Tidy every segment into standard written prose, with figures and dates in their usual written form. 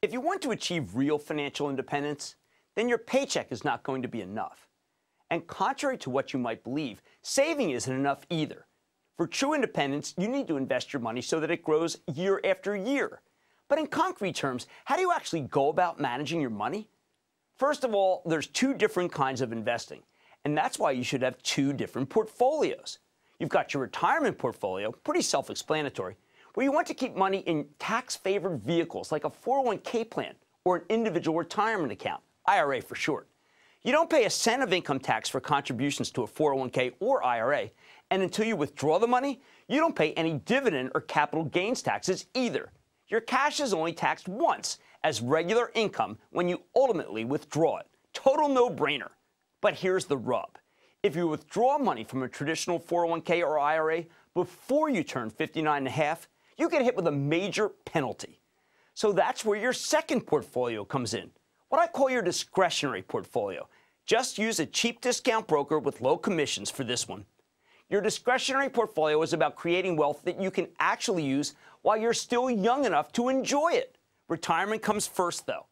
If you want to achieve real financial independence, then your paycheck is not going to be enough. And contrary to what you might believe, saving isn't enough either. For true independence, you need to invest your money so that it grows year after year. But in concrete terms, how do you actually go about managing your money? First of all, there's two different kinds of investing, and that's why you should have two different portfolios. You've got your retirement portfolio, pretty self-explanatory, where you want to keep money in tax-favored vehicles like a 401k plan or an individual retirement account, IRA for short. You don't pay a cent of income tax for contributions to a 401k or IRA, and until you withdraw the money, you don't pay any dividend or capital gains taxes either. Your cash is only taxed once as regular income when you ultimately withdraw it. Total no-brainer. But here's the rub. If you withdraw money from a traditional 401k or IRA before you turn 59 and a half, you get hit with a major penalty. So that's where your second portfolio comes in, what I call your discretionary portfolio. Just use a cheap discount broker with low commissions for this one. Your discretionary portfolio is about creating wealth that you can actually use while you're still young enough to enjoy it. Retirement comes first, though.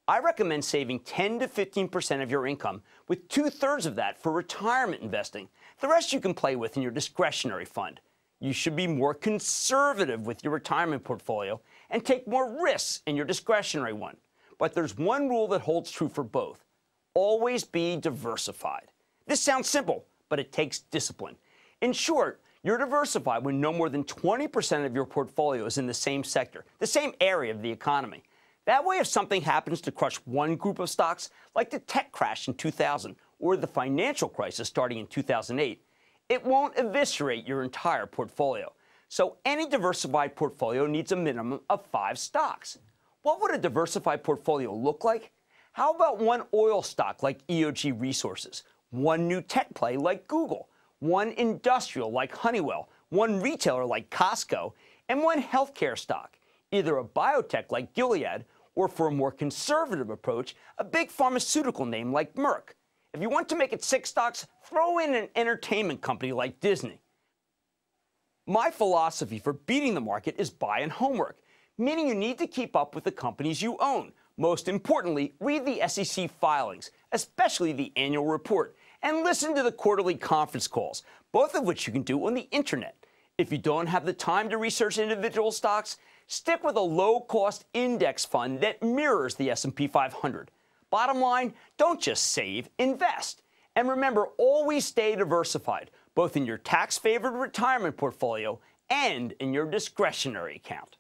I recommend saving 10 to 15% of your income, with 2/3 of that for retirement investing. The rest you can play with in your discretionary fund. You should be more conservative with your retirement portfolio and take more risks in your discretionary one. But there's one rule that holds true for both. Always be diversified. This sounds simple, but it takes discipline. In short, you're diversified when no more than 20% of your portfolio is in the same sector, the same area of the economy. That way, if something happens to crush one group of stocks, like the tech crash in 2000 or the financial crisis starting in 2008, it won't eviscerate your entire portfolio. So any diversified portfolio needs a minimum of 5 stocks. What would a diversified portfolio look like? How about one oil stock like EOG Resources, one new tech play like Google, one industrial like Honeywell, one retailer like Costco, and one healthcare stock, either a biotech like Gilead, or for a more conservative approach, a big pharmaceutical name like Merck. If you want to make it 6 stocks, throw in an entertainment company like Disney. My philosophy for beating the market is buy and homework, meaning you need to keep up with the companies you own. Most importantly, read the SEC filings, especially the annual report, and listen to the quarterly conference calls, both of which you can do on the internet. If you don't have the time to research individual stocks, stick with a low-cost index fund that mirrors the S&P 500. Bottom line, don't just save, invest. And remember, always stay diversified, both in your tax-favored retirement portfolio and in your discretionary account.